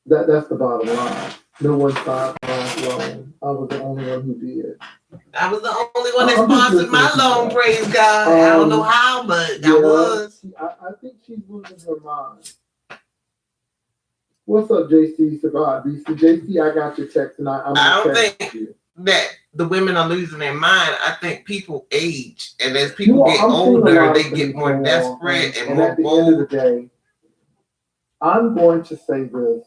That's the bottom line. No one signed my loan. I was the only one who did. I was the only one that I'm just sponsored listening my to loan, that. praise God. I don't know how, but I Yeah, was. I think she's losing her mind. What's up, JC Survive? JC, I got your text and I'm I gonna don't text think you. that the women are losing their mind. I think people age, and as people get I'm seeing a older, lot they of get things more go on, desperate and and more at the end of the bold. day, I'm going to say this.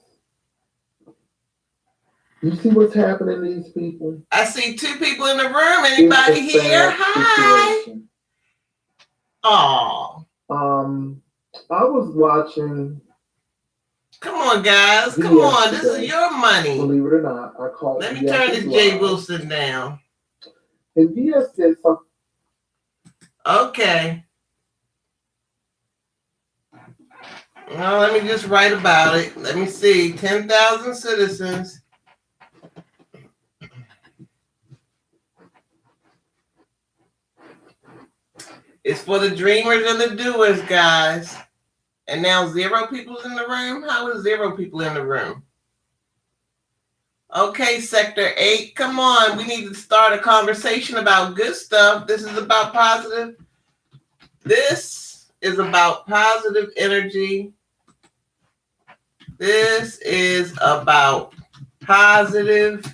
You see what's happening to these people? I see two people in the room. Anybody here? Hi. Situation. Oh. I was watching. Come on, guys. VS Come on. This today. is your money. Believe it or not, I called. Let me turn this Jay Wilson down. And VS said something. Okay. Well, let me just write about it. Let me see. 10,000 citizens. It's for the dreamers and the doers, guys. And now 0 people in the room? How is 0 people in the room? Okay, Sector 8, come on. We need to start a conversation about good stuff. This is about positive. This is about positive energy. This is about positive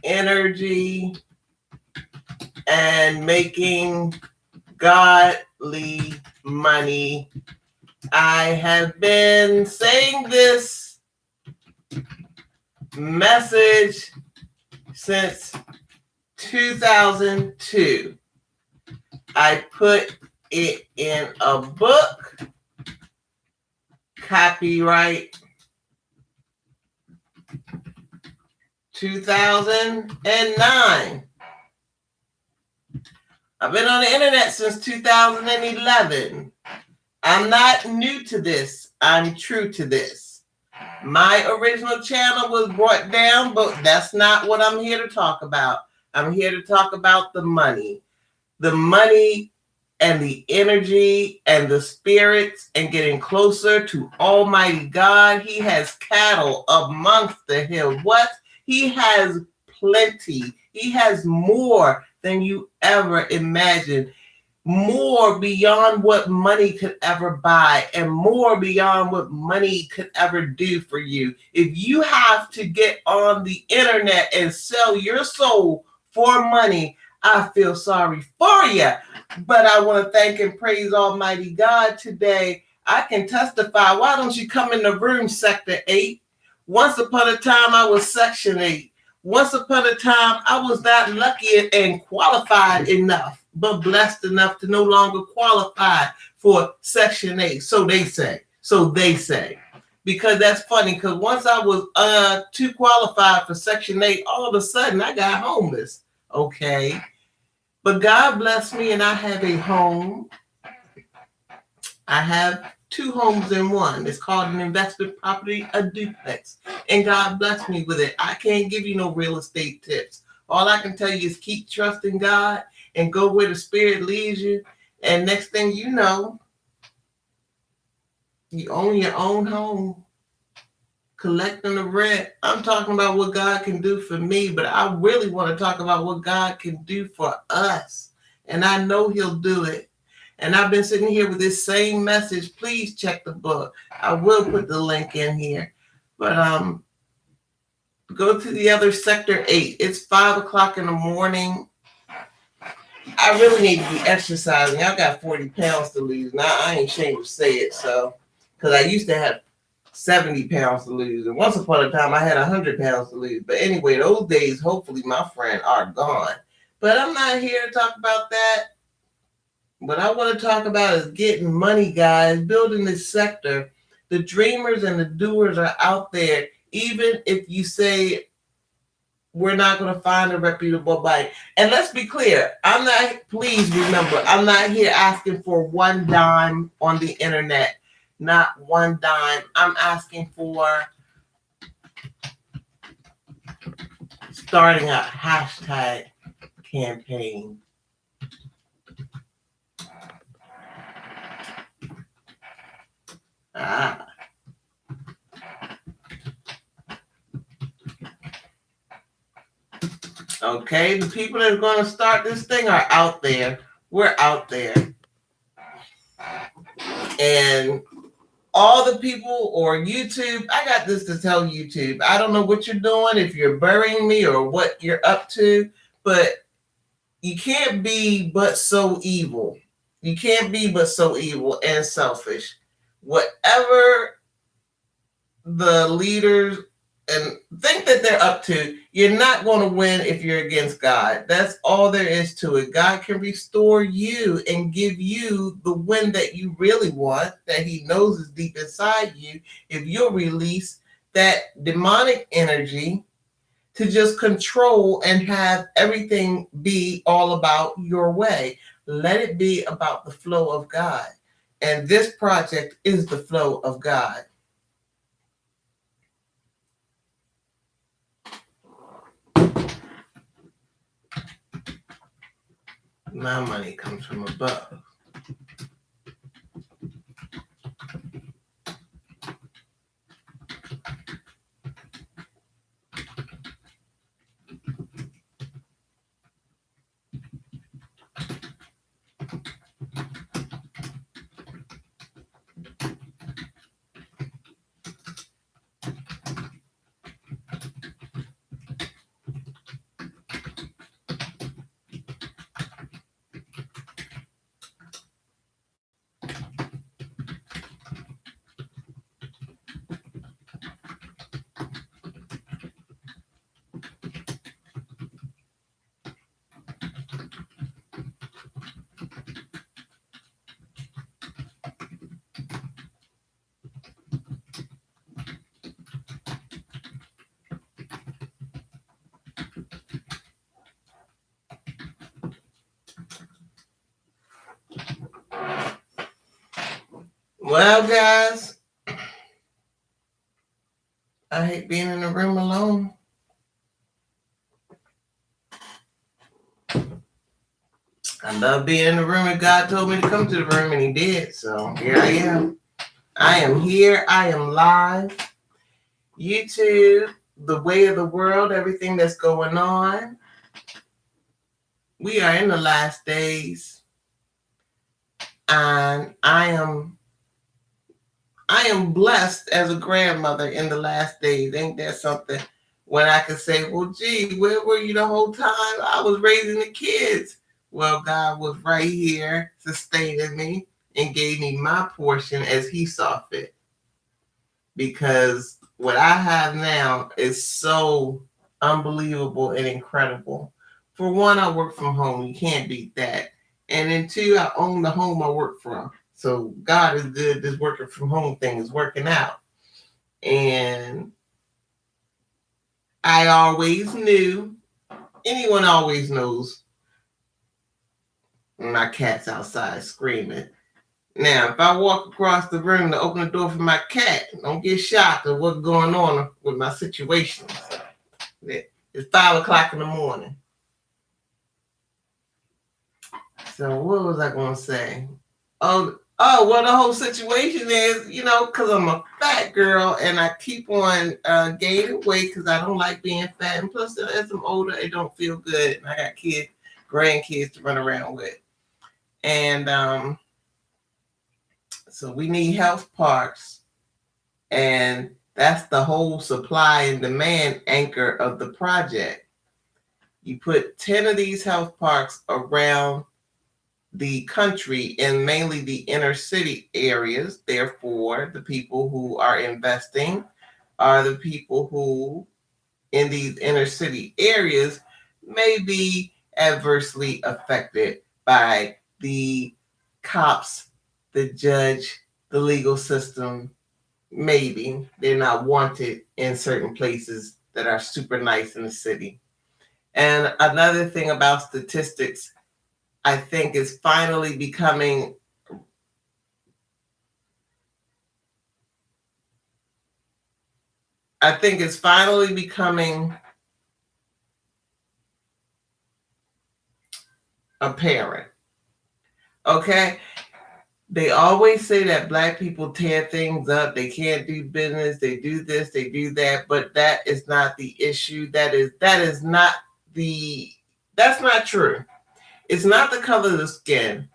energy and making godly money. I have been saying this message since 2002. I put it in a book, copyright 2009. I've been on the internet since 2011. I'm not new to this. I'm true to this. My original channel was brought down, but that's not what I'm here to talk about. I'm here to talk about the money. The money and the energy and the spirits and getting closer to Almighty God. He has cattle amongst the hills. What? He has plenty. He has more than you ever imagined. More beyond what money could ever buy and more beyond what money could ever do for you. If you have to get on the internet and sell your soul for money, I feel sorry for you. But I want to thank and praise Almighty God today. I can testify. Why don't you come in the room, Sector 8? Once upon a time, I was Section 8. Once upon a time, I was not lucky and qualified enough, but blessed enough to no longer qualify for Section 8. So they say. So they say. Because that's funny, because once I was too qualified for Section 8, all of a sudden I got homeless. Okay. But God bless me and I have a home. I have 2 homes in one. It's called an investment property, a duplex. And God bless me with it. I can't give you no real estate tips. All I can tell you is keep trusting God and go where the Spirit leads you. And next thing you know, you own your own home, collecting the rent. I'm talking about what God can do for me, but I really want to talk about what God can do for us. And I know He'll do it. And I've been sitting here with this same message. Please check the book. I will put the link in here. But go to the other Sector 8. It's 5 o'clock in the morning. I really need to be exercising. I've got 40 pounds to lose. Now, I ain't ashamed to say it. So, because I used to have 70 pounds to lose. And once upon a time, I had 100 pounds to lose. But anyway, those days, hopefully, my friend, are gone. But I'm not here to talk about that. What I want to talk about is getting money, guys, building this sector. The dreamers and the doers are out there. Even if you say we're not going to find a reputable bank. And let's be clear, please remember, I'm not here asking for 1 dime on the internet. Not 1 dime. I'm asking for starting a hashtag campaign. Okay, the people that are going to start this thing are out there. We're out there. And all the people or YouTube, I got this to tell YouTube. I don't know what you're doing, if you're burying me or what you're up to, but you can't be but so evil. You can't be but so evil and selfish. Whatever the leaders and think that they're up to, you're not going to win if you're against God. That's all there is to it. God can restore you and give you the win that you really want, that he knows is deep inside you, if you'll release that demonic energy to just control and have everything be all about your way. Let it be about the flow of God. And this project is the flow of God. My money comes from above. Well, guys, I hate being in the room alone. I love being in the room, and God told me to come to the room, and he did. So here I am. I am here. I am live. YouTube, the way of the world, everything that's going on. We are in the last days. And I am blessed as a grandmother in the last days. Ain't that something? When I could say, well, gee, where were you the whole time? I was raising the kids. Well, God was right here sustaining me and gave me my portion as he saw fit. Because what I have now is so unbelievable and incredible. For one, I work from home. You can't beat that. And then two, I own the home I work from. So God is good. This working from home thing is working out. And I always knew, anyone always knows, my cat's outside screaming. Now, if I walk across the room to open the door for my cat, don't get shocked at what's going on with my situations. It's 5 o'clock in the morning. So what was I going to say? Oh, well, the whole situation is, because I'm a fat girl and I keep on gaining weight because I don't like being fat. And plus, as I'm older, it don't feel good. And I got kids, grandkids to run around with. And so we need health parks. And that's the whole supply and demand anchor of the project. You put 10 of these health parks around the country and mainly the inner city areas. Therefore, the people who are investing are the people who in these inner city areas may be adversely affected by the cops, the judge, the legal system. Maybe they're not wanted in certain places that are super nice in the city. And another thing about statistics, I think is finally becoming apparent. Okay? They always say that Black people tear things up. They can't do business. They do this, they do that. But that is not the issue. That is not that's not true. It's not the color of the skin.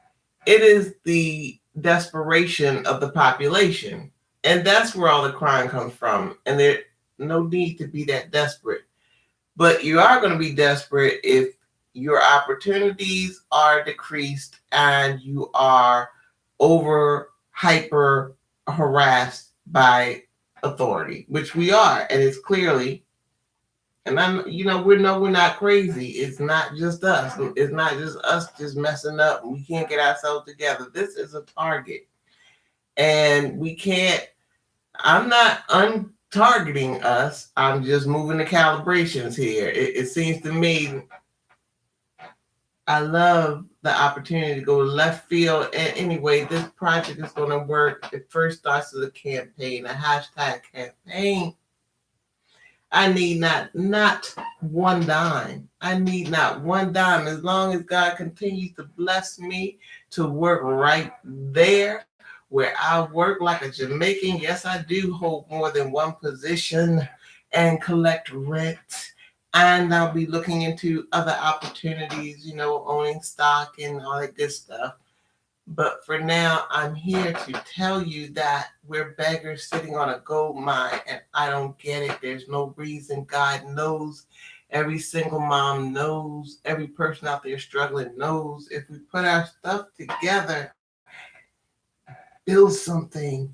It is the desperation of the population. And that's where all the crime comes from. And there's no need to be that desperate. But you are going to be desperate if your opportunities are decreased and you are over hyper harassed by authority, which we are. And it's clearly, and we know we're not crazy. It's not just us. It's not just us just messing up and we can't get ourselves together. This is a target. And we can't, I'm not untargeting us. I'm just moving the calibrations here. It seems to me, I love the opportunity to go left field. And anyway, this project is going to work. It first starts as a campaign, a hashtag campaign. I need not one dime. I need not one dime. As long as God continues to bless me to work right there where I work like a Jamaican. Yes, I do hold more than one position and collect rent. And I'll be looking into other opportunities, owning stock and all that good stuff. But for now, I'm here to tell you that we're beggars sitting on a gold mine, and I don't get it. There's no reason. God knows. Every single mom knows. Every person out there struggling knows. If we put our stuff together, build something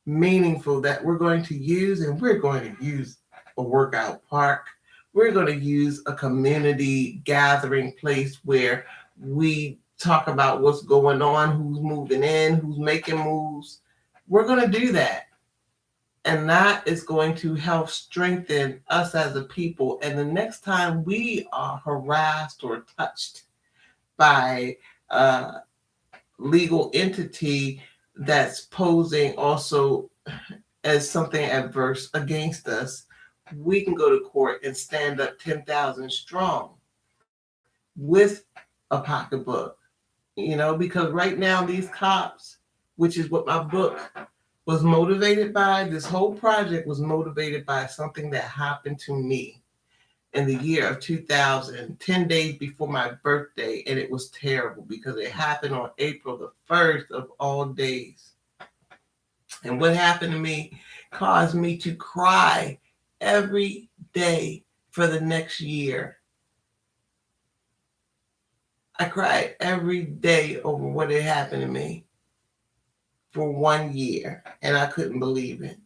meaningful that we're going to use, and we're going to use a workout park. We're going to use a community gathering place where we talk about what's going on, who's moving in, who's making moves. We're going to do that. And that is going to help strengthen us as a people. And the next time we are harassed or touched by a legal entity that's posing also as something adverse against us, we can go to court and stand up 10,000 strong with a pocketbook. Because right now these cops, which is what my book was motivated by, this whole project was motivated by something that happened to me in the year of 2000, 10 days before my birthday. And it was terrible because it happened on April the 1st of all days. And what happened to me caused me to cry every day for the next year. I cried every day over what had happened to me for 1 year, and I couldn't believe it.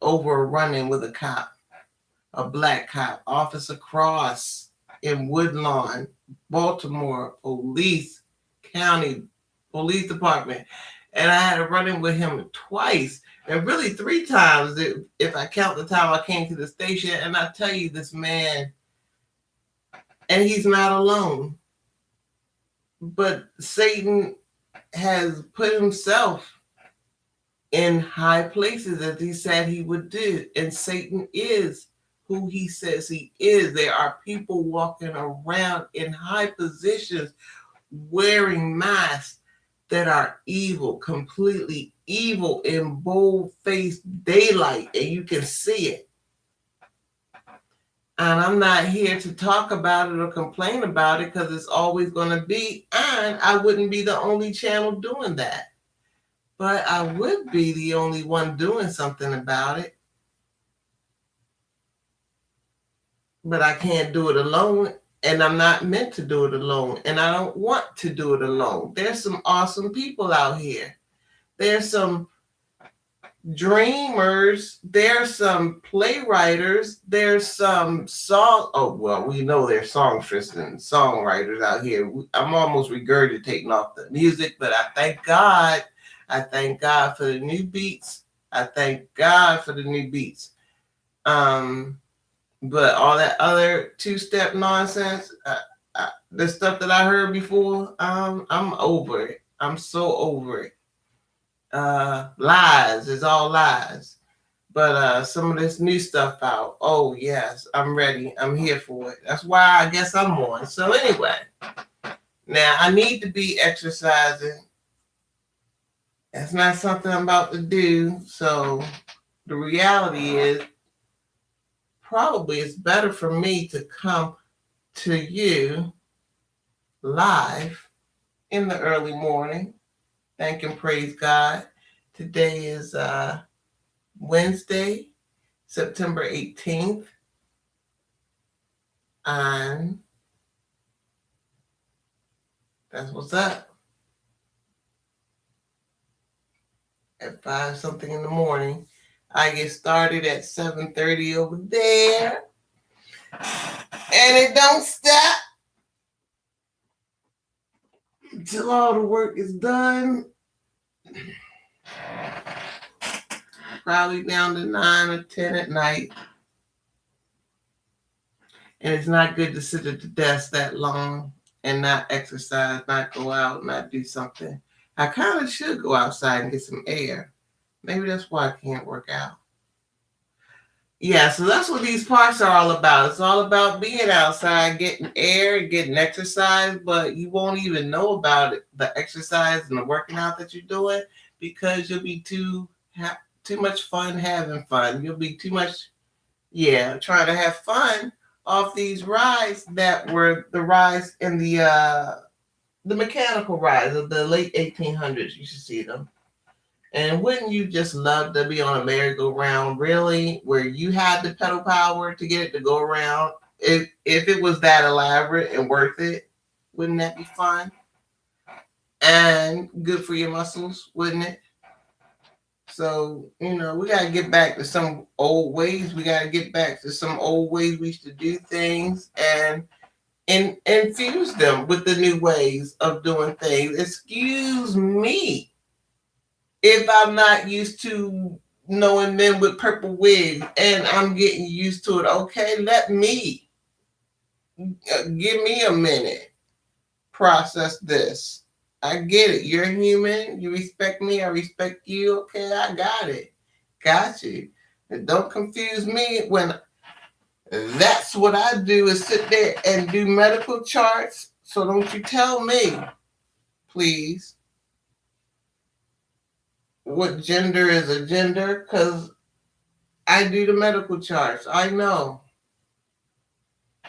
Over a run-in with a cop, a black cop, Officer Cross in Woodlawn, Baltimore Police County Police Department. And I had a run-in with him twice, and really 3 times if I count the time I came to the station. And I tell you, this man, and he's not alone. But Satan has put himself in high places as he said he would do. And Satan is who he says he is. There are people walking around in high positions wearing masks that are evil, completely evil in bold-faced daylight, and you can see it. And I'm not here to talk about it or complain about it because it's always going to be, and I wouldn't be the only channel doing that. But I would be the only one doing something about it. But I can't do it alone, and I'm not meant to do it alone, and I don't want to do it alone. There's some awesome people out here. There's some dreamers, there's some playwriters, there's some we know there's songstresses and songwriters out here. I'm almost regurgitating off the music, but I thank God. I thank God for the new beats. I thank God for the new beats. But all that other 2-step nonsense, the stuff that I heard before, I'm over it. I'm so over it. Lies is all lies. But some of this new stuff out, oh yes, I'm ready. I'm here for it. That's why I guess I'm on. So anyway, now I need to be exercising. That's not something I'm about to do. So the reality is probably it's better for me to come to you live in the early morning. Thank and praise God. Today is Wednesday, September 18th. And that's what's up. At 5 something in the morning. I get started at 7:30 over there. And it don't stop until all the work is done. Probably down to 9 or 10 at night. And it's not good to sit at the desk that long and not exercise, not go out, not do something. I kind of should go outside and get some air. Maybe that's why I can't work out. Yeah, so that's what these parts are all about. It's all about being outside, getting air, getting exercise, but you won't even know about it, the exercise and the working out that you're doing, because you'll be too much fun having fun. You'll be too much, trying to have fun off these rides that were the rides in the mechanical rides of the late 1800s. You should see them. And wouldn't you just love to be on a merry-go-round, really, where you had the pedal power to get it to go around? If it was that elaborate and worth it, wouldn't that be fun? And good for your muscles, wouldn't it? So, we got to get back to some old ways. We got to get back to some old ways we used to do things and infuse them with the new ways of doing things. Excuse me if I'm not used to knowing men with purple wigs and I'm getting used to it. Okay, let me, give me a minute, process this. I get it. You're human. You respect me. I respect you. Okay, I got it. Got you. And don't confuse me when that's what I do, is sit there and do medical charts. So don't you tell me, please, what gender is a gender, because I do the medical charts. I know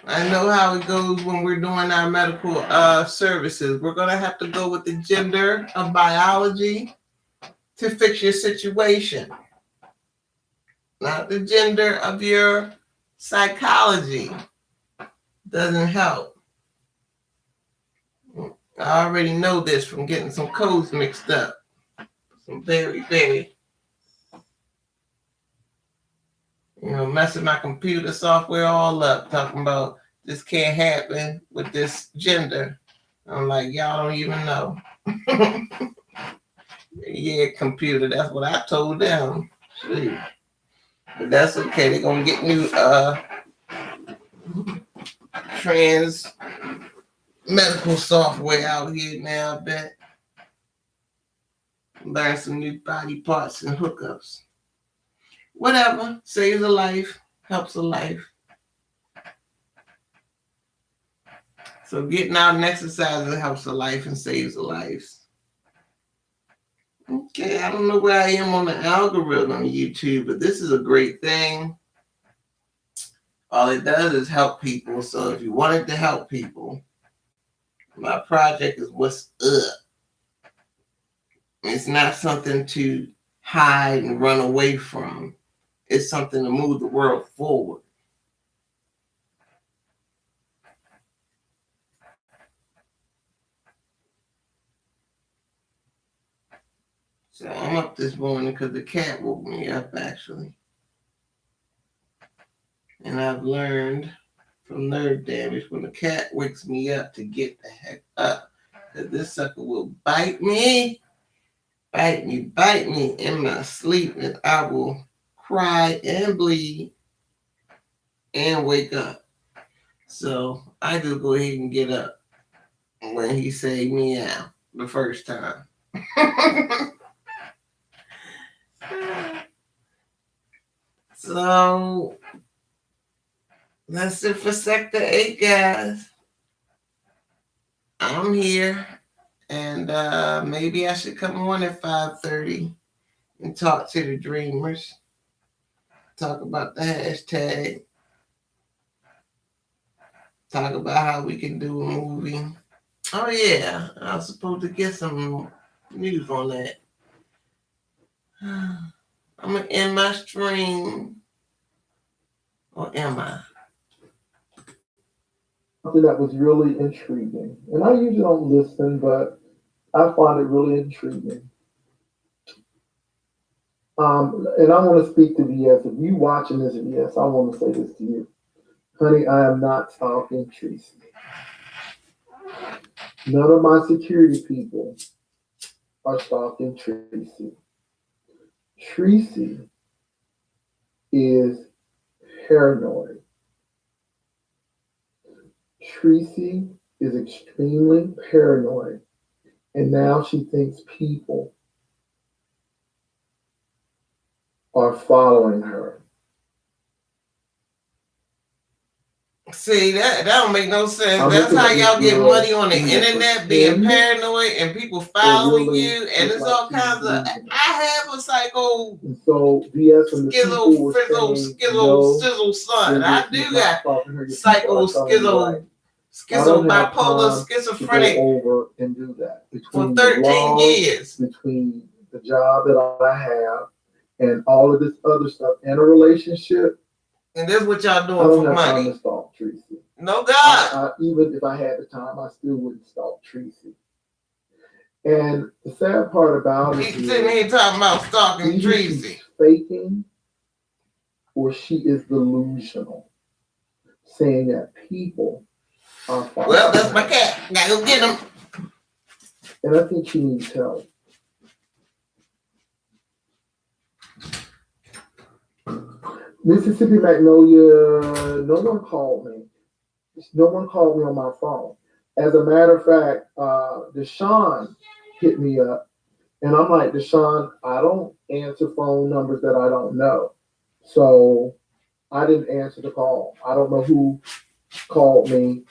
how it goes when we're doing our medical services. We're going to have to go with the gender of biology to fix your situation, not the gender of your psychology. Doesn't help. I already know this from getting some codes mixed up. Some very, very, messing my computer software all up, talking about this can't happen with this gender. I'm like, y'all don't even know. Yeah, computer, that's what I told them. Shoot. But that's okay. They're going to get new trans medical software out here now, I bet. Learn some new body parts and hookups. Whatever. Saves a life. Helps a life. So getting out and exercising helps a life and saves a life. Okay, I don't know where I am on the algorithm on YouTube, but this is a great thing. All it does is help people. So if you wanted to help people, my project is what's up. It's not something to hide and run away from. It's something to move the world forward. So I'm up this morning because the cat woke me up, actually. And I've learned from nerve damage, when the cat wakes me up, to get the heck up. Because this sucker will bite me in my sleep, and I will cry and bleed and wake up. So I just go ahead and get up when he say meow the first time. So that's it for Sector 8, guys. I'm here, and maybe I should come on at 5:30 and talk to the dreamers. Talk about the hashtag. talk about how we can do a movie. Oh yeah, I was supposed to get some news on that. I'm gonna end my stream, or am I? Something that was really intriguing, and I usually don't listen, but I find it really intriguing. And I want to speak to VS. If you watching this, VS, I want to say this to you, honey. I am not stalking Tracy. None of my security people are stalking Tracy. Tracy is paranoid. Tracy is extremely paranoid, and now she thinks people are following her. See, that don't make no sense. I'm That's looking how at y'all this get girl, money on the she was internet, being pretend paranoid and people following really you, and look it's like all she's kinds of. delusional. I have a psycho And so VS and the people schizo, were frizzo, saying, schizo, no, sizzle son. I you're do not got talking to her. Your people psycho, are telling you schizo, right. I schizo, don't have bipolar, time to schizophrenic go over and do that. for Between the 13 blog, years. between the job that I have, and all of this other stuff, and a relationship, And that's what y'all I doing don't for have time money. to stalk Tracy. No God. Even if I had the time, I still wouldn't stalk Tracy. And the sad part about it He's sitting here is talking about stalking either Tracy. she's faking or she is delusional, saying that people are following Well, that's her. my cat. Gotta go get him. And I think she needs help. Mississippi Magnolia, no one called me. No one called me on my phone. As a matter of fact, Deshaun hit me up, and I'm like, Deshaun, I don't answer phone numbers that I don't know. So I didn't answer the call. I don't know who called me.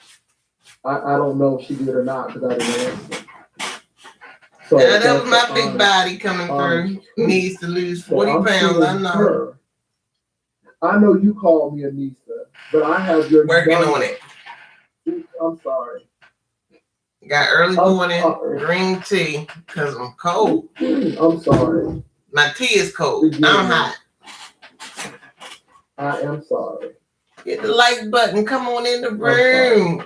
I don't know if she did or not because I didn't answer. So Yeah, that was that's my big body coming through. Needs to lose 40 I'm pounds. seeing I know. her. I know you called me Anissa, but I have your Working number. on it. I'm sorry. Got early I'm morning sorry. green tea because I'm cold. I'm sorry. My tea is cold. Forgive I'm me. hot. I am sorry. Hit the like button. Come on in the I'm sorry. room.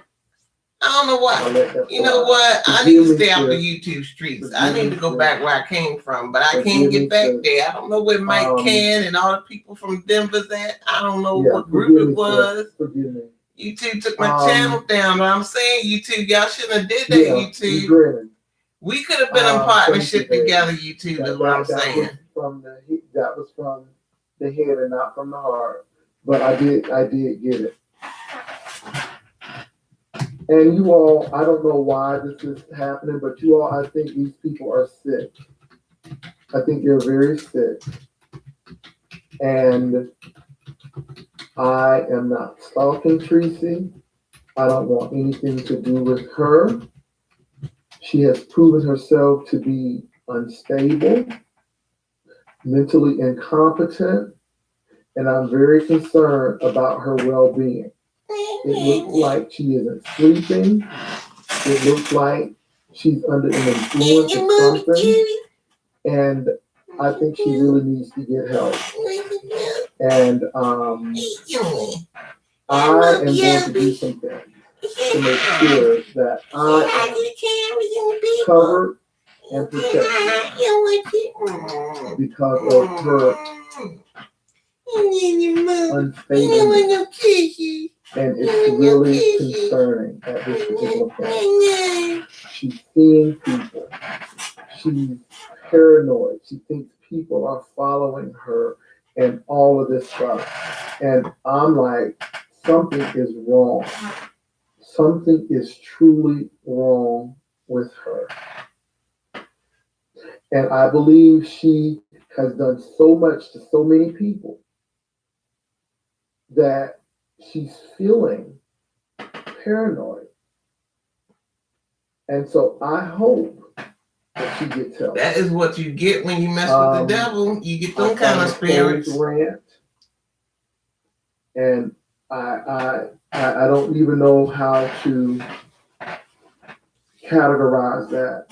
I don't know I'll why. let that You know fly. what? I need Forgive to me, stay off the sis. YouTube streets. Forgive I need me, to go sis. back where I came from, but I Forgive can't me, get back sis. there. I don't know where Mike Can and all the people from Denver's at. I don't know Yeah, what group forgive it me, was. sis. Forgive me. YouTube took my channel down. But I'm saying YouTube, y'all shouldn't have did that. Yeah, YouTube. grinning. We could have been in partnership thank you, together. YouTube is what I'm saying. That was from the head and not from the heart. But I did get it. And you all, I don't know why this is happening, but you all, I think these people are sick. I think they're very sick. And I am not stalking Tracy. I don't want anything to do with her. She has proven herself to be unstable, mentally incompetent, and I'm very concerned about her well-being. It looks like she isn't sleeping. It looks like she's under an influence of something. And I think she really needs to get help. And I am going to do some things to make sure that I am covered and protected because of her unstability. And it's really concerning at this particular point. She's seeing people. She's paranoid. She thinks people are following her and all of this stuff. And I'm like, something is wrong. Something is truly wrong with her. And I believe she has done so much to so many people that she's feeling paranoid. And so I hope that she gets help. That is what you get when you mess with the devil. You get them kind of spirits. Rant, and I don't even know how to categorize that.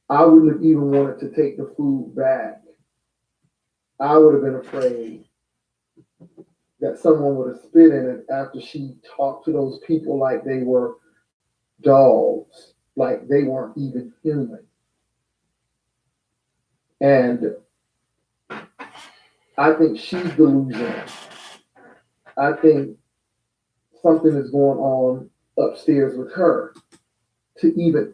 I wouldn't have even wanted to take the food back. I would have been afraid that someone would have spit in it after she talked to those people like they were dogs, like they weren't even human. And I think she's delusional. I think something is going on upstairs with her to even